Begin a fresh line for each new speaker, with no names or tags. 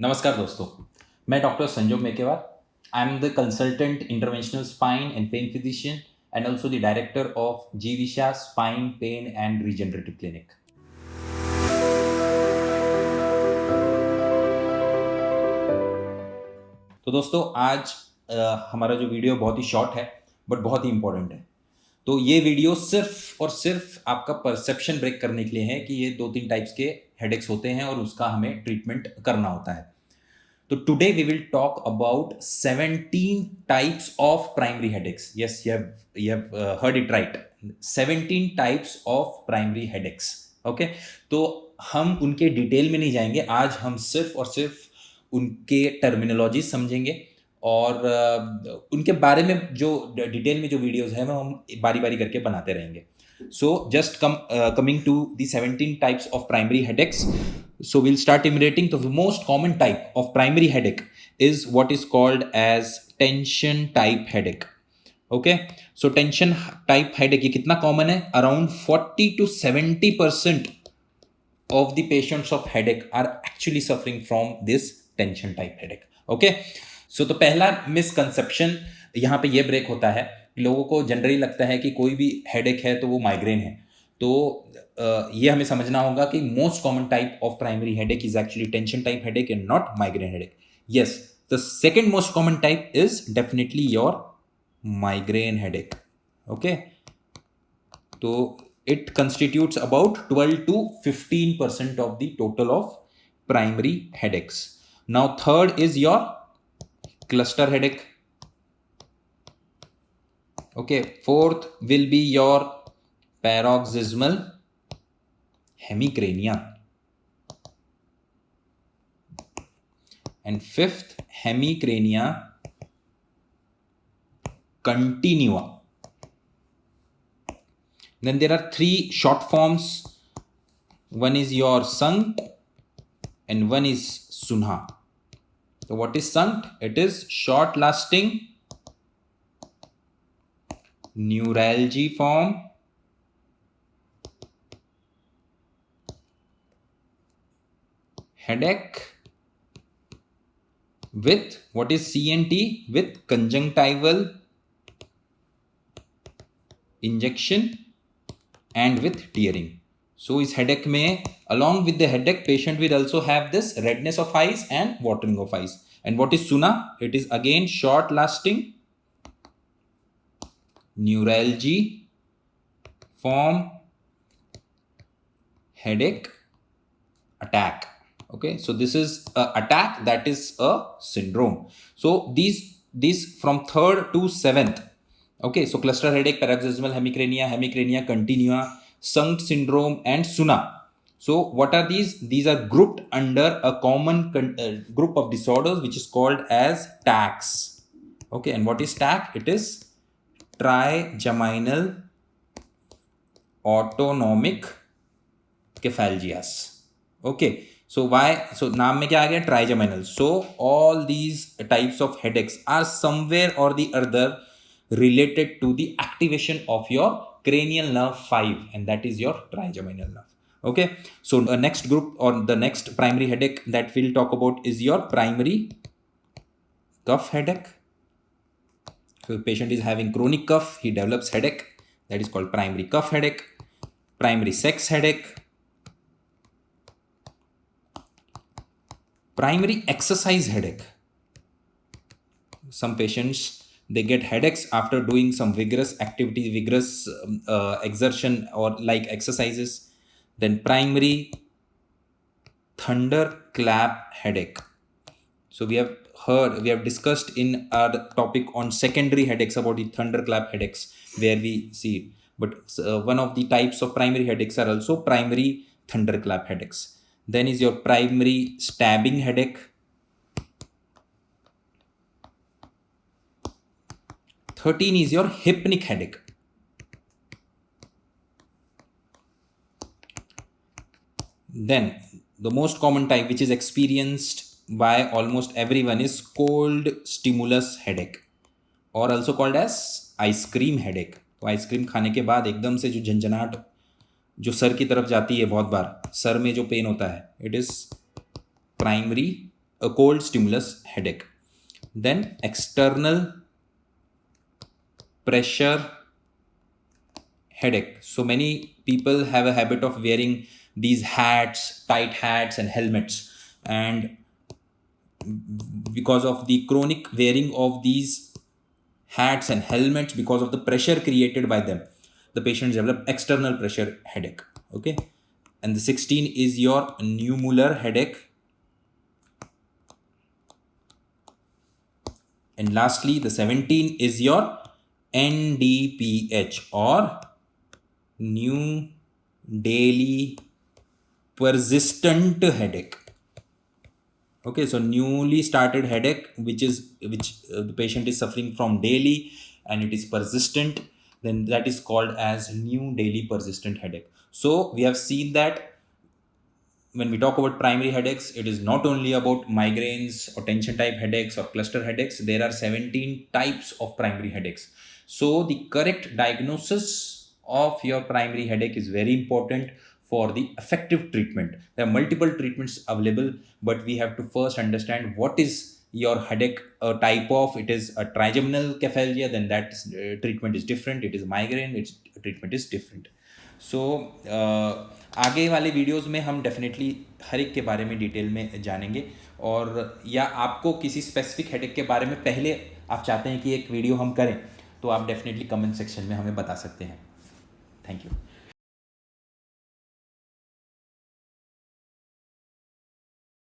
नमस्कार दोस्तों, मैं doctor Sanjog Mekewar. I am the consultant interventional spine and pain physician and also the director of Jeevisha spine pain and regenerative clinic. तो दोस्तों आज हमारा जो वीडियो बहुत ही शॉर्ट है बट बहुत ही इंपॉर्टेंट है। तो ये वीडियो सिर्फ और सिर्फ आपका परसेप्शन ब्रेक करने के लिए है कि ये 2-3 टाइप्स के हेडेक्स होते हैं और उसका हमें ट्रीटमेंट करना होता है। So today we will talk about 17 types of primary headaches. Yes, you have heard it right. 17 types of primary headaches. Okay, तो हम उनके डिटेल में नहीं जाएंगे। आज हम सिर्फ और सिर्फ उनके टर्मिनोलॉजी समझेंगे और उनके बारे में जो डिटेल में जो वीडियोस हैं वो हम बारी बारी करके बनाते रहेंगे। So just coming to the 17 types of primary headaches. So we'll start enumerating. So the most common type of primary headache is what is called as tension type headache. Okay, so tension type headache ये कितना common है? Around 40 to 70% of the patients of headache are actually suffering from this tension type headache. Okay, so तो पहला misconception यहाँ पे ये break होता है। लोगों को जनरली लगता है कि कोई भी हेडेक है तो वो माइग्रेन है। तो ये हमें समझना होगा कि most common type of primary headache is actually tension type headache and not migraine headache. Yes, the second most common type is definitely your migraine headache. Okay, तो it constitutes about 12 to 15% of the total of primary headaches. Now third is your cluster headache. Okay, fourth will be your paroxysmal hemicrania, and fifth hemicrania continua. Then there are three short forms. One is your SUNT and one is SUNHA. So what is SUNT? It is short lasting neuralgia form headache with what is CNT with conjunctival injection and with tearing. So इस headache में along with the headache patient will also have this redness of eyes and watering of eyes. And what is SUNA? It is again short lasting neuralgia form headache attack. Okay, so this is a attack, that is a syndrome. So these from 3rd to 7th. Okay, so cluster headache, paroxysmal hemicrania continua, SUNT syndrome and SUNA. So what are these? These are grouped under a common group of disorders which is called as TACs. Okay, and what is TAC? It is trigeminal autonomic cephalgias. Okay, so why? So नाम में क्या आ गया? Trigeminal. So all these types of headaches are somewhere or the other related to the activation of your cranial nerve 5, and that is your trigeminal nerve. Okay, so the next group or the next primary headache that we'll talk about is your primary cuff headache. So the patient is having chronic cough, he develops headache, that is called primary cuff headache. Primary sex headache, primary exercise headache. Some patients, they get headaches after doing some vigorous activity, vigorous exertion or like exercises. Then primary thunderclap headache. So we have discussed in our topic on secondary headaches about the thunderclap headaches where we see it. But one of the types of primary headaches are also primary thunderclap headaches. Then is your primary stabbing headache. 13 is your hypnic headache. Then the most common type which is experienced by almost everyone is cold stimulus headache, or also called as ice cream headache. तो ice cream खाने के बाद एकदम से जो झंझनाहट जो sir की तरफ जाती है, बहुत बार सर में जो पेन होता है, it is primary a cold stimulus headache. Then external pressure headache. So many people have a habit of wearing these hats, tight hats and helmets, and because of the chronic wearing of these hats and helmets, because of the pressure created by them, the patients develop external pressure headache. Okay, and the 16 is your pneumolular headache. And lastly, the 17 is your NDPH, or new daily persistent headache. Okay, so newly started headache, which the patient is suffering from daily and it is persistent, then that is called as new daily persistent headache. So we have seen that when we talk about primary headaches, it is not only about migraines or tension type headaches or cluster headaches. There are 17 types of primary headaches. So the correct diagnosis of your primary headache is very important for the effective treatment. There are multiple treatments available, but we have to first understand what is your headache type of. It is a trigeminal cephalgia, then that treatment is different. It is migraine, its treatment is different. सो आगे वाले videos में हम definitely हर एक के बारे में detail में जानेंगे, और या आपको किसी स्पेसिफिक हेडेक के बारे में पहले आप चाहते हैं कि एक वीडियो हम करें, तो आप डेफिनेटली कमेंट सेक्शन में हमें बता सकते हैं. Thank you.